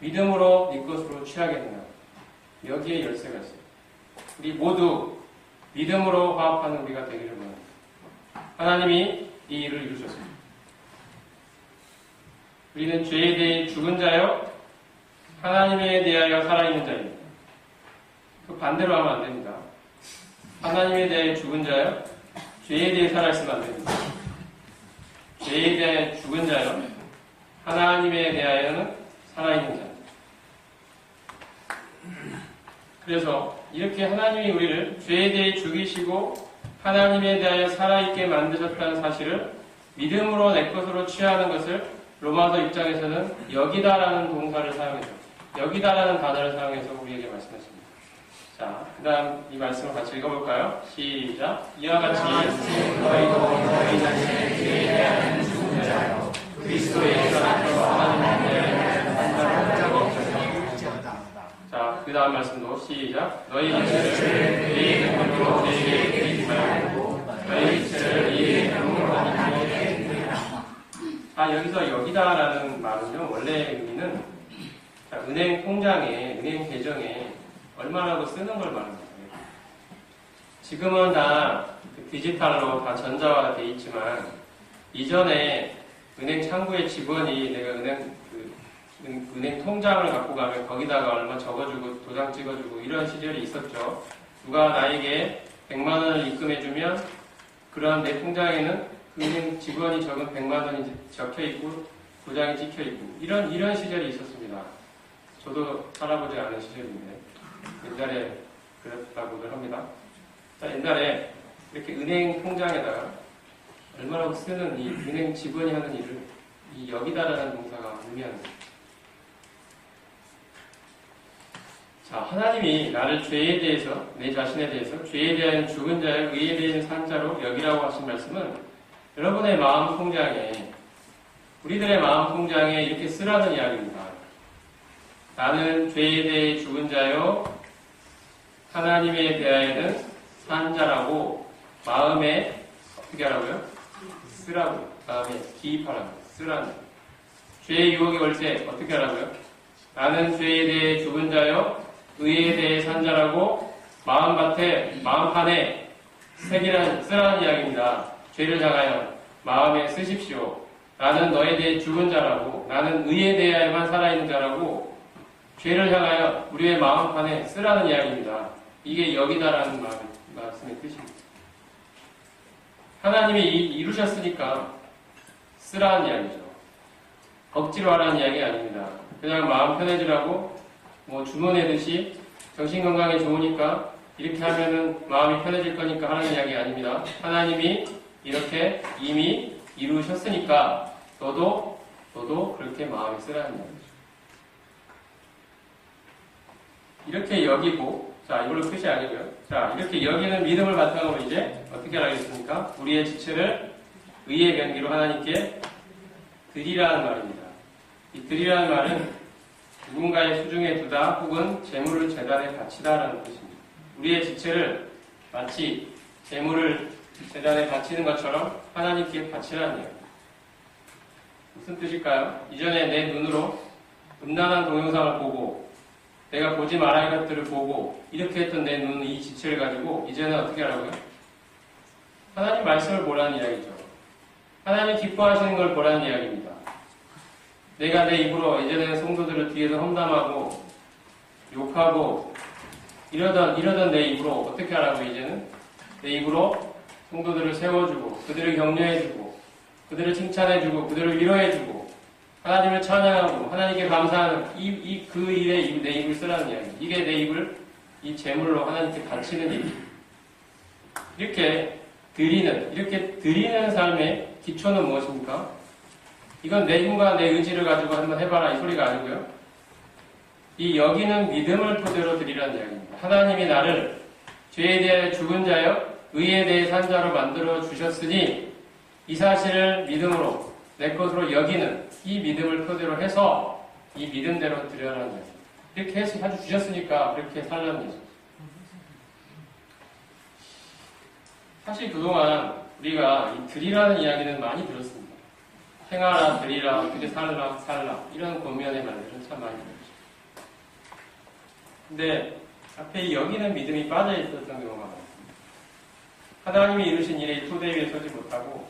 믿음으로 네 것으로 취하게 된다. 여기에 열쇠가 있어요. 우리 모두 믿음으로 화합하는 우리가 되기를 원합니다. 하나님이 이 일을 이루셨습니다. 우리는 죄에 대해 죽은 자요, 하나님에 대하여 살아있는 자입니다. 그 반대로 하면 안 됩니다. 하나님에 대해 죽은 자요, 죄에 대해 살아있으면 안 됩니다. 죄에 대해 죽은 자요, 하나님에 대하여는 살아있는 자. 그래서 이렇게 하나님이 우리를 죄에 대해 죽이시고 하나님에 대하여 살아있게 만드셨다는 사실을 믿음으로 내 것으로 취하는 것을 로마서 입장에서는 여기다라는 동사를 사용해서, 여기다라는 단어를 사용해서 우리에게 말씀하십니다. 자, 그 다음 이 말씀을 같이 읽어볼까요? 시작. 이와 같이 너희도 너희 자신의 죄에 대한 죽은 자요 그리스도의 사랑으로 하나님에 대하여 산자로 없으시다. 자, 그 다음 말씀도 시작. 너희 지체를 너희의 능력으로 너희에게 드리지 말고 너희 지체를 너희의 능력으로 하나님께 드리라. 여기서 여기다라는 말은요, 원래 의미는 은행 통장에, 은행 계정에 얼마라고 쓰는 걸 말합니다. 지금은 다 디지털로 다 전자화가 돼 있지만 이전에 은행 창구의 직원이 내가 은행 통장을 갖고 가면 거기다가 얼마 적어주고 도장 찍어주고 이런 시절이 있었죠. 누가 나에게 100만 원을 입금해주면 그러한 내 통장에는 은행 직원이 적은 100만 원이 적혀있고 도장이 찍혀있고 이런 시절이 있었습니다. 저도 살아보지 않은 시절인데 옛날에 그랬다고들 합니다. 자, 옛날에 이렇게 은행 통장에다가 얼마라고 쓰는 이 은행 직원이 하는 일을 이 여기다라는 동사가 의미하는 거예요. 자, 하나님이 나를 죄에 대해서, 내 자신에 대해서 죄에 대한 죽은 자의 의에 대한 산 자로 여기라고 하신 말씀은 여러분의 마음 통장에, 우리들의 마음 통장에 이렇게 쓰라는 이야기입니다. 나는 죄에 대해 죽은 자요 하나님에 대하여는 산 자라고 마음에 어떻게 하라고요? 쓰라고요. 마음에 기입하라고요. 쓰라는. 죄의 유혹이 올 때 어떻게 하라고요? 나는 죄에 대해 죽은 자요 의에 대해 산 자라고 마음판에 쓰라는 이야기입니다. 죄를 향하여 마음에 쓰십시오. 나는 너에 대해 죽은 자라고, 나는 의에 대하여만 살아있는 자라고 죄를 향하여 우리의 마음판에 쓰라는 이야기입니다. 이게 여기다라는 말씀의 뜻입니다. 하나님이 이루셨으니까 쓰라는 이야기죠. 억지로 하라는 이야기 아닙니다. 그냥 마음 편해지라고 주문하듯이 정신건강에 좋으니까 이렇게 하면은 마음이 편해질 거니까 하라는 이야기 아닙니다. 하나님이 이렇게 이미 이루셨으니까 너도 그렇게 마음에 쓰라는 이야기죠. 이렇게 여기고, 자, 이걸로 끝이 아니고요. 자, 이렇게 여기는 믿음을 바탕으로 이제 어떻게 하겠습니까? 우리의 지체를 의의 변기로 하나님께 드리라는 말입니다. 이 드리라는 말은 누군가의 수중에 두다 혹은 재물을 제단에 바치다라는 뜻입니다. 우리의 지체를 마치 재물을 제단에 바치는 것처럼 하나님께 바치라는 이야기입니다. 무슨 뜻일까요? 이전에 내 눈으로 음란한 동영상을 보고 내가 보지 말아야 할 것들을 보고 이렇게 했던 내 눈, 이 지체를 가지고 이제는 어떻게 하라고요? 하나님 말씀을 보라는 이야기죠. 하나님 기뻐하시는 걸 보라는 이야기입니다. 내가 내 입으로 이제는 성도들을 뒤에서 험담하고 욕하고 이러던 내 입으로 어떻게 하라고 이제는 내 입으로 성도들을 세워주고 그들을 격려해주고 그들을 칭찬해주고 그들을 위로해주고 하나님을 찬양하고 하나님께 감사하는 그 일에 내 입을 쓰라는 이야기. 이게 내 입을 이 제물로 하나님께 바치는 일. 이렇게 드리는 삶의 기초는 무엇입니까? 이건 내 힘과 내 의지를 가지고 한번 해봐라 이 소리가 아니고요. 이 여기는 믿음을 토대로 드리라는 이야기입니다. 하나님이 나를 죄에 대해 죽은 자여 의에 대해 산 자로 만들어 주셨으니 이 사실을 믿음으로 내 것으로 여기는 이 믿음을 토대로 해서 이 믿음대로 드려라는 거예요. 이렇게 해서 주셨으니까 그렇게 살라는 거죠. 사실 그동안 우리가 이 드리라는 이야기는 많이 들었습니다. 행하라, 드리라, 어떻게 살라 이런 권면의 말들은 참 많이 들었죠. 근데 앞에 이 여기는 믿음이 빠져 있었던 경우가 많습니다. 하나님이 이루신 일에 토대 위에 서지 못하고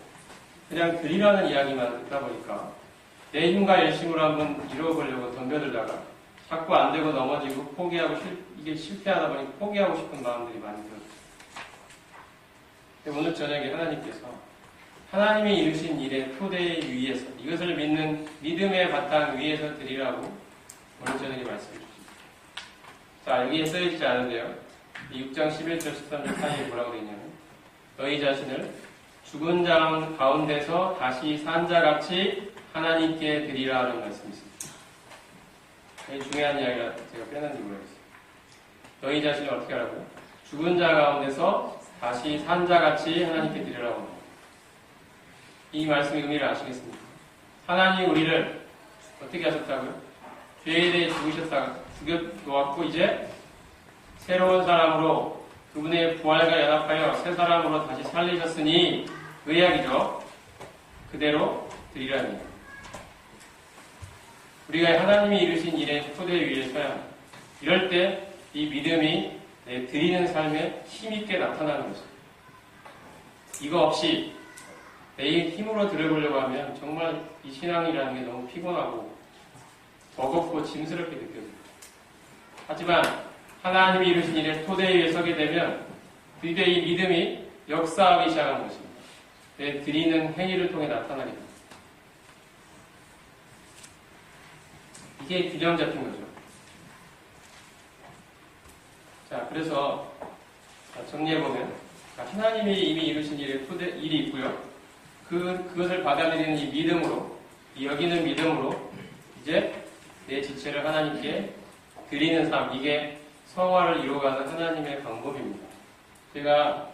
그냥 드리라는 이야기만 듣다 보니까 내 힘과 열심으로 한번 이루어보려고 덤벼들다가 자꾸 안 되고 넘어지고 포기하고 이게 실패하다 보니 포기하고 싶은 마음들이 많이 들어요. 오늘 저녁에 하나님께서 하나님이 이루신 일의 토대 위에서 이것을 믿는 믿음의 바탕 위에서 드리라고 오늘 저녁에 말씀해 주십니다. 자, 여기에 써있지 않은데요. 6장 11절 13절 사이에 뭐라고 되어 있냐면 너희 자신을 죽은 자 가운데서 다시 산 자같이 하나님께 드리라는 말씀이 있습니다. 되게 중요한 이야기라 제가 빼놨는지 모르겠어요. 너희 자신을 어떻게 하라고요? 죽은 자 가운데서 다시 산 자같이 하나님께 드리라고 합니다. 이 말씀의 의미를 아시겠습니까? 하나님 우리를 어떻게 하셨다고요? 죄에 대해 죽여놓았고 이제 새로운 사람으로 그분의 부활과 연합하여 새 사람으로 다시 살리셨으니 그 이야기죠. 그대로 드리라는 얘기입니다. 우리가 하나님이 이루신 일의 토대 위에 서야 합니다. 이럴 때 이 믿음이 내 드리는 삶에 힘있게 나타나는 것입니다. 이거 없이 내 힘으로 들어보려고 하면 정말 이 신앙이라는 게 너무 피곤하고 버겁고 짐스럽게 느껴집니다. 하지만 하나님이 이루신 일의 토대 위에 서게 되면 드디어 이 믿음이 역사하기 시작하는 것입니다. 내 드리는 행위를 통해 나타나게 됩니다. 이게 균형 잡힌 거죠. 자, 그래서 정리해보면 하나님이 이미 이루신 일이 있고요. 그것을 받아들이는 이 믿음으로, 이 여기는 믿음으로 이제 내 지체를 하나님께 드리는 삶, 이게 성화를 이루어가는 하나님의 방법입니다. 제가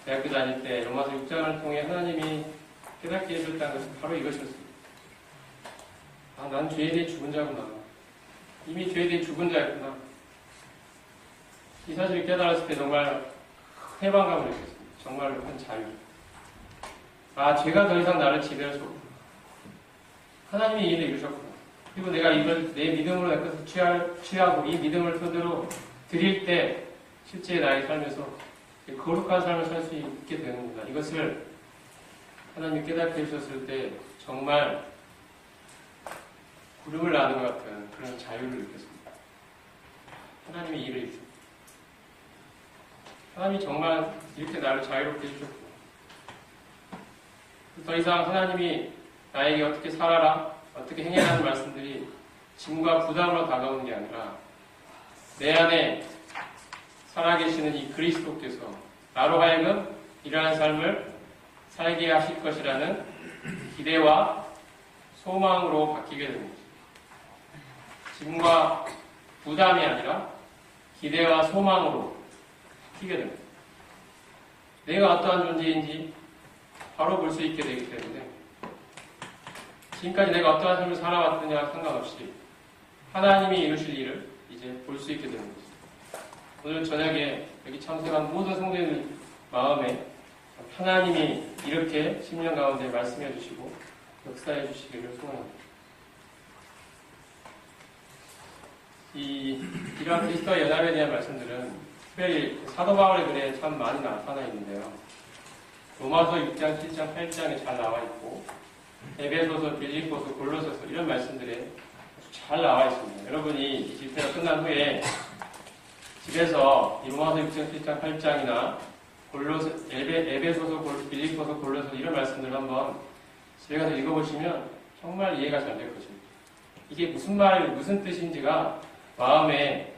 대학교 다닐 때 로마서 6장을 통해 하나님이 깨닫게 해줬다는 것은 바로 이것이었습니다. 아, 난 죄에 대해 죽은 자구나. 이미 죄에 대해 죽은 자였구나. 이 사실을 깨달았을 때 정말 해방감을 느꼈습니다. 정말로 큰 자유. 아, 죄가 더 이상 나를 지배할 수 없구나. 하나님이 이 일을 이루셨구나. 그리고 내가 이걸 내 믿음으로 내 것을 취하고 이 믿음을 토대로 드릴 때 실제 나의 삶에서 거룩한 삶을 살 수 있게 되는구나. 이것을 하나님이 깨닫게 해주셨을 때 정말 구름을 나는 것 같은 그런 자유를 느꼈습니다. 하나님이 이 일을 이루셨고 하나님이 정말 이렇게 나를 자유롭게 해주셨고 더 이상 하나님이 나에게 어떻게 살아라, 어떻게 행해라는 말씀들이 짐과 부담으로 다가오는 게 아니라 내 안에 살아계시는 이 그리스도께서 나로 하여금 이러한 삶을 살게 하실 것이라는 기대와 소망으로 바뀌게 됩니다. 짐과 부담이 아니라 기대와 소망으로 바뀌게 됩니다. 내가 어떠한 존재인지 바로 볼 수 있게 되기 때문에 지금까지 내가 어떠한 삶을 살아왔느냐와 상관없이 하나님이 이루실 일을 이제 볼 수 있게 되는 것입니다. 오늘 저녁에 여기 참석한 모든 성도님들 마음에 하나님이 이렇게 10년 가운데 말씀해 주시고 역사해 주시기를 소원합니다. 이러한 그리스도와 연합에 대한 말씀들은 특별히 사도 바울의 글에 참 많이 나타나 있는데요. 로마서 6장, 7장, 8장에 잘 나와 있고 에베소서, 빌립보서, 골로새서 이런 말씀들에 잘 나와 있습니다. 여러분이 이 집회가 끝난 후에 집에서 로마서 6장, 7장, 8장이나 에베소서, 빌립보서, 골로새서 이런 말씀들을 한번 집에 가서 읽어보시면 정말 이해가 잘 될 것입니다. 이게 무슨 뜻인지가 마음에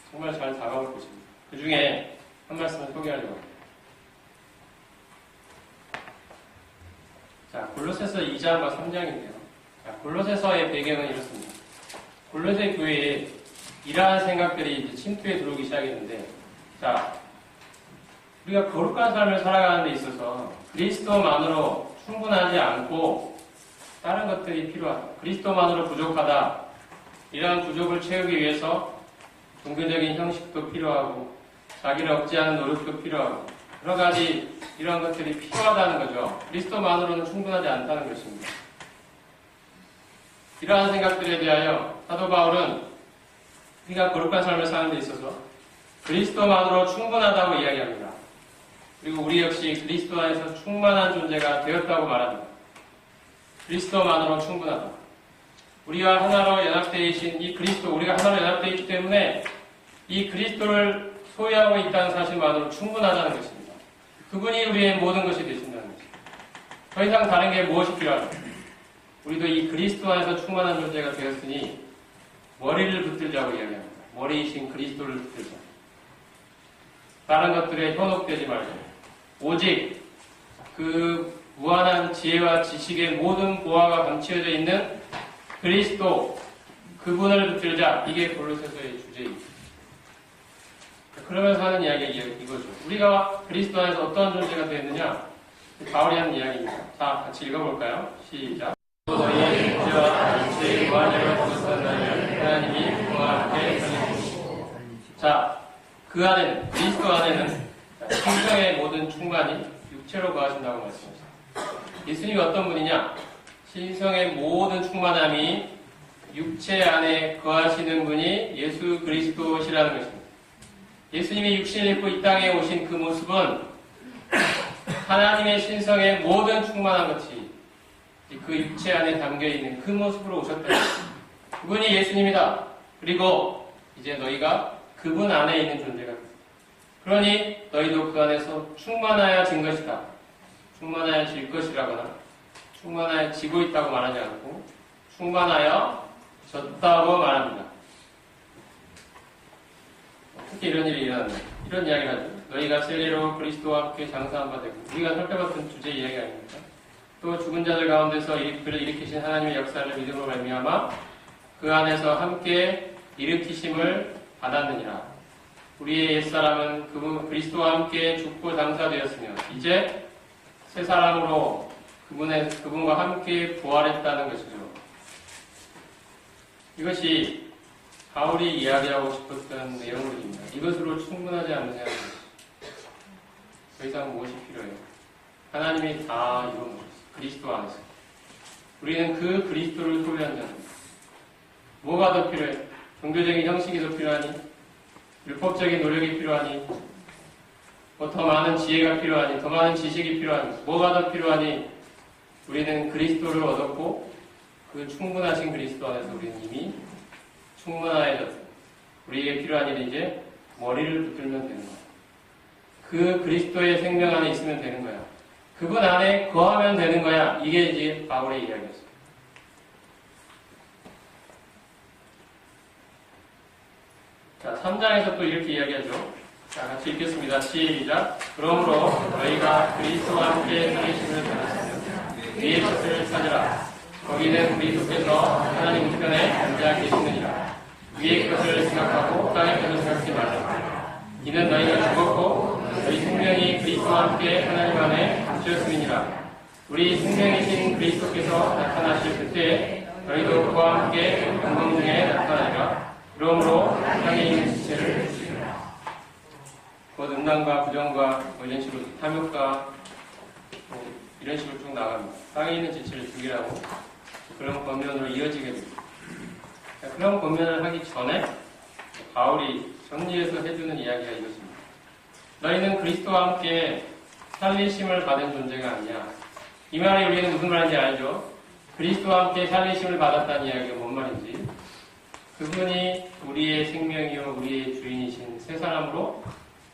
정말 잘 다가올 것입니다. 그 중에 한 말씀을 소개하려고 합니다. 자, 골로새서 2장과 3장인데요. 자, 골로새서의 배경은 이렇습니다. 골로새 교회에 이러한 생각들이 이제 침투에 들어오기 시작했는데, 자, 우리가 거룩한 삶을 살아가는 데 있어서 그리스도만으로 충분하지 않고 다른 것들이 필요하다. 그리스도만으로 부족하다. 이러한 부족을 채우기 위해서 종교적인 형식도 필요하고 자기를 억제하는 노력도 필요하고 여러 가지 이러한 것들이 필요하다는 거죠. 그리스도만으로는 충분하지 않다는 것입니다. 이러한 생각들에 대하여 사도 바울은 우리가 거룩한 삶을 사는 데 있어서 그리스도만으로 충분하다고 이야기합니다. 그리고 우리 역시 그리스도 안에서 충만한 존재가 되었다고 말합니다. 그리스도만으로 충분하다. 우리와 하나로 연합되어 계신 이 그리스도, 우리가 하나로 연합되어 있기 때문에 이 그리스도를 소유하고 있다는 사실만으로 충분하다는 것입니다. 그분이 우리의 모든 것이 되신다는 것입니다. 더 이상 다른 게 무엇이 필요할까? 우리도 이 그리스도 안에서 충만한 존재가 되었으니 머리를 붙들자고 이야기합니다. 머리이신 그리스도를 붙들자. 다른 것들에 현혹되지 말고 오직 그 무한한 지혜와 지식의 모든 보화가 감추어져 있는 그리스도, 그분을 붙들자. 이게 골로새서의 주제입니다. 그러면서 하는 이야기가 이거죠. 우리가 그리스도 안에서 어떠한 존재가 되었느냐? 바울이 하는 이야기입니다. 자, 같이 읽어볼까요? 시작. 너희의 육체와 육체의 무한력을 두었다면 하나님이 그와 함께 살리시고. 자, 그 안에는, 그리스도 안에는 신성의 모든 충만이 육체로 거하신다고 말씀하셨습니다. 예수님이 어떤 분이냐? 신성의 모든 충만함이 육체 안에 거하시는 분이 예수 그리스도시라는 것입니다. 예수님이 육신을 입고 이 땅에 오신 그 모습은 하나님의 신성의 모든 충만한 것이 그 육체 안에 담겨있는 그 모습으로 오셨다. 그분이 예수님이다. 그리고 이제 너희가 그분 안에 있는 존재가 됐다. 그러니 너희도 그 안에서 충만하여진 것이다. 충만하여질 것이라거나 충만하여지고 있다고 말하지 않고 충만하여졌다고 말합니다. 특히 이런 일이 일어납니다. 이런 이야기를 하죠. 너희가 세례로 그리스도와 함께 장사한 바 되고, 우리가 살펴봤던 주제 이야기 아닙니까? 또 죽은 자들 가운데서 그를 일으키신 하나님의 역사를 믿음으로 말미암아 그 안에서 함께 일으키심을 받았느니라. 우리의 옛사람은 그리스도와 함께 죽고 장사되었으며 이제 새 사람으로 그분과 함께 부활했다는 것이죠. 이것이 바울이 이야기하고 싶었던 내용들입니다. 이것으로 충분하지 않느냐. 더 이상 무엇이 필요해요? 하나님이 다 이루어놓으셨어요. 그리스도 안에서. 우리는 그 그리스도를 소유한 자입니다. 뭐가 더 필요해? 종교적인 형식이 더 필요하니? 율법적인 노력이 필요하니? 뭐 더 많은 지혜가 필요하니? 더 많은 지식이 필요하니? 뭐가 더 필요하니? 우리는 그리스도를 얻었고 그 충분하신 그리스도 안에서 우리는 이미 충만하여졌어요. 우리에게 필요한 일은 이제 머리를 붙들면 되는 거야. 그 그리스도의 생명 안에 있으면 되는 거야. 그분 안에 거하면 되는 거야. 이게 이제 바울의 이야기였어요. 자, 3장에서 또 이렇게 이야기하죠. 자, 같이 읽겠습니다. 시작. 그러므로 너희가 그리스도와 함께 살리심을 받았으면 위의 것을 찾으라. 거기는 그리스도께서 하나님 우편에 앉아 계시느니라. 위의 것을 생각하고 땅의 것을 생각하지 말라. 이는 너희가 죽었고 너희 생명이 그리스도와 함께 하나님 안에 감추었음이니라. 우리 생명이신 그리스도께서 나타나실 그때 너희도 그와 함께 영광 중에 나타나리라. 그러므로 땅에 있는 지체를 죽이라. 곧 음란과 부정과 이런 식으로 탐욕과 이런 식으로 쭉 나갑니다. 땅에 있는 지체를 죽이라고 그런 권면으로 이어지게 됩니다. 그런 권면을 하기 전에 바울이 정리해서 해주는 이야기가 이것입니다. 너희는 그리스도와 함께 살리심을 받은 존재가 아니냐. 이 말이 우리는 무슨 말인지 알죠? 그리스도와 함께 살리심을 받았다는 이야기가 뭔 말인지. 그분이 우리의 생명이요 우리의 주인이신 새 사람으로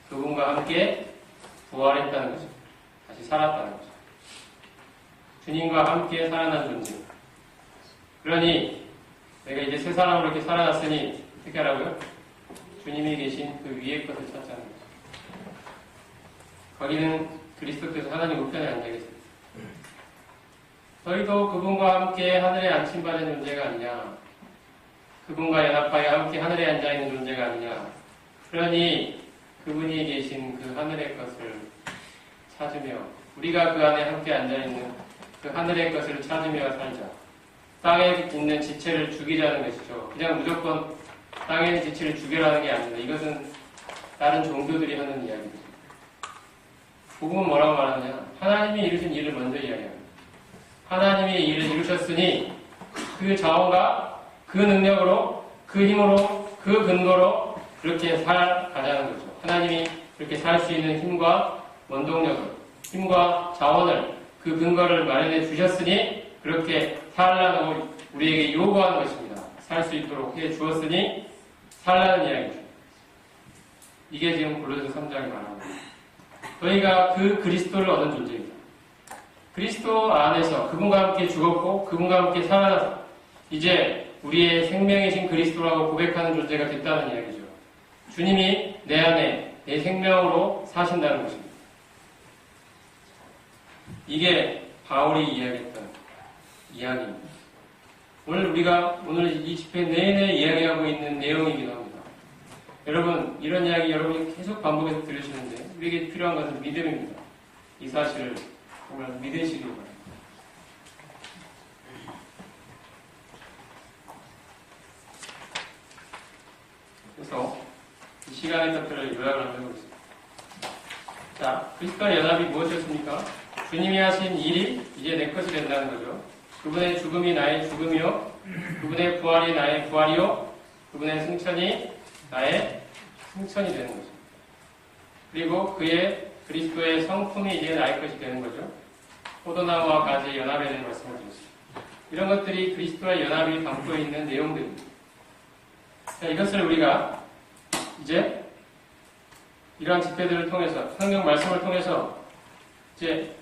그분과 함께 부활했다는 것입니다. 다시 살았다는 것입니다. 주님과 함께 살아난 존재. 그러니 내가 이제 새 사람으로 이렇게 살아났으니 어떻게 하라고요? 주님이 계신 그 위의 것을 찾자는 거죠. 거기는 그리스도께서 하나님 우편에 앉아 계십니다. 너희도 그분과 함께 하늘에 안침받은 존재가 아니냐. 그분과 연합하여 함께 하늘에 앉아있는 존재가 아니냐. 그러니 그분이 계신 그 하늘의 것을 찾으며 우리가 그 안에 함께 앉아있는 그 하늘의 것을 찾으며 살자. 땅에 있는 지체를 죽이자는 것이죠. 그냥 무조건 땅에 있는 지체를 죽여라는 게 아닙니다. 이것은 다른 종교들이 하는 이야기입니다. 복음은 뭐라고 말하느냐. 하나님이 이루신 일을 먼저 이야기합니다. 하나님이 일을 이루셨으니 그 자원과 그 능력으로 그 힘으로 그 근거로 그렇게 살아가자는 거죠. 하나님이 그렇게 살 수 있는 힘과 원동력을, 힘과 자원을, 그 근거를 마련해 주셨으니 그렇게 살라고 우리에게 요구하는 것입니다. 살 수 있도록 해 주었으니 살라는 이야기죠. 이게 지금 골로새 3장이 말하는 거예요. 저희가 그 그리스도를 얻은 존재입니다. 그리스도 안에서 그분과 함께 죽었고 그분과 함께 살아나서 이제 우리의 생명이신 그리스도라고 고백하는 존재가 됐다는 이야기죠. 주님이 내 안에 내 생명으로 사신다는 것입니다. 이게 바울이 이야기했던 이야기입니다. 오늘 이 집회 내내 이야기하고 있는 내용이기도 합니다. 여러분, 이런 이야기 여러분이 계속 반복해서 들으시는데 우리에게 필요한 것은 믿음입니다. 이 사실을 정말 믿으시기 바랍니다. 그래서 이 시간의 특별을 요약을 한번 해보겠습니다. 자, 그리스도와 연합이 무엇이었습니까? 주님이 하신 일이 이제 내 것이 된다는 거죠. 그분의 죽음이 나의 죽음이요, 그분의 부활이 나의 부활이요, 그분의 승천이 나의 승천이 되는 거죠. 그리고 그리스도의 성품이 이제 나의 것이 되는 거죠. 포도나무와 가지의 연합에 대한 말씀을 드렸습니다. 이런 것들이 그리스도와 연합이 담고 있는 내용들입니다. 자, 이것을 우리가 이제 이러한 집회들을 통해서, 성경 말씀을 통해서 이제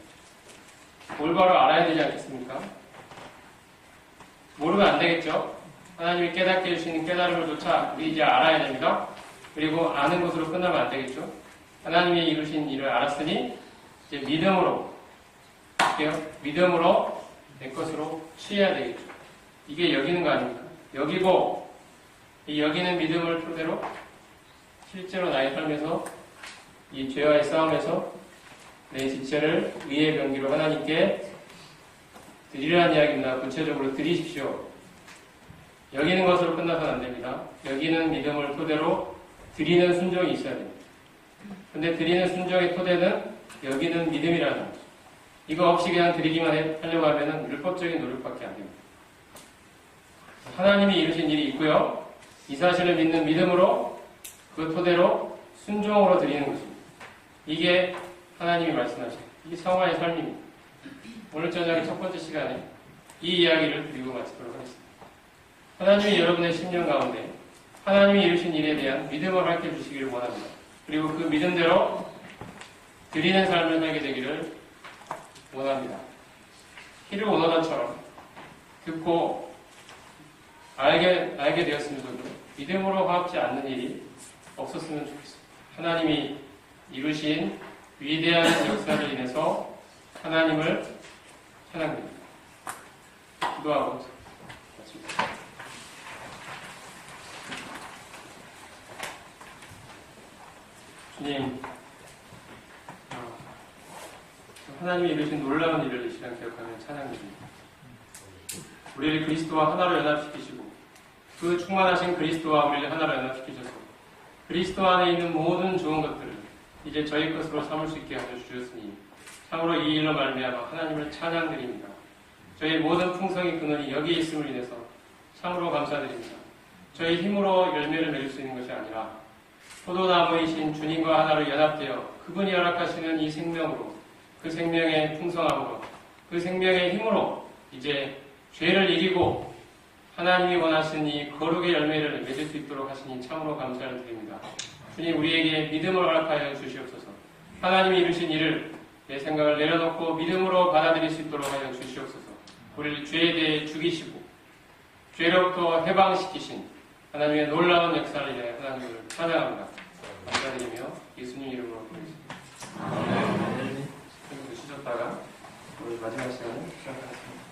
올바로 알아야 되지 않겠습니까? 모르면 안 되겠죠? 하나님이 깨닫게 해주시는 깨달음을 조차 우리 이제 알아야 됩니다. 그리고 아는 것으로 끝나면 안 되겠죠? 하나님이 이루신 일을 알았으니 이제 믿음으로 내 것으로 취해야 되겠죠. 이게 여기는 거 아닙니까? 여기고 이 여기는 믿음을 토대로 실제로 나의 삶에서 이 죄와의 싸움에서 내 지체를 의의 병기로 하나님께 드리라는 이야기입니다. 구체적으로 드리십시오. 여기는 것으로 끝나서는 안 됩니다. 여기는 믿음을 토대로 드리는 순종이 있어야 됩니다. 근데 드리는 순종의 토대는 여기는 믿음이라는 거죠. 이거 없이 그냥 드리기만 하려고 하면 율법적인 노력밖에 안 됩니다. 하나님이 이루신 일이 있고요. 이 사실을 믿는 믿음으로 그 토대로 순종으로 드리는 것입니다. 이게 하나님이 말씀하신 이 성화의 삶입니다. 오늘 저녁 첫 번째 시간에 이 이야기를 드리고 마치도록 하겠습니다. 하나님이 여러분의 심령 가운데 하나님이 이루신 일에 대한 믿음을 밝혀 주시기를 원합니다. 그리고 그 믿음대로 드리는 삶을 살게 되기를 원합니다. 히르 오너단처럼 듣고 알게 되었음에도 믿음으로 화합지 않는 일이 없었으면 좋겠습니다. 하나님이 이루신 위대한 역사를 인해서 하나님을 찬양드립니다. 기도하고 마칩니다. 주님, 하나님이 이루신 놀라운 일을 이 시간 기억하며 찬양드립니다. 우리를 그리스도와 하나로 연합시키시고 그 충만하신 그리스도와 우리를 하나로 연합시키셔서 그리스도 안에 있는 모든 좋은 것들을 이제 저희 것으로 삼을 수 있게 하여 주셨으니 참으로 이 일로 말미암아 하나님을 찬양드립니다. 저희 모든 풍성의 근원이 여기에 있음을 인해서 참으로 감사드립니다. 저희 힘으로 열매를 맺을 수 있는 것이 아니라 포도나무이신 주님과 하나로 연합되어 그분이 허락하시는 이 생명으로 그 생명의 풍성함으로 그 생명의 힘으로 이제 죄를 이기고 하나님이 원하시는 이 거룩의 열매를 맺을 수 있도록 하시니 참으로 감사를 드립니다. 주님, 우리에게 믿음을 허락하여 주시옵소서. 하나님이 이루신 일을 내 생각을 내려놓고 믿음으로 받아들일 수 있도록 하여 주시옵소서. 우리를 죄에 대해 죽이시고 죄로부터 해방시키신 하나님의 놀라운 역사를 위해 하나님을 찬양합니다. 감사드리며 예수님 이름으로 부르겠습니다. 좀 드시셨다가 우리 마지막 시간을 시작하겠습니다.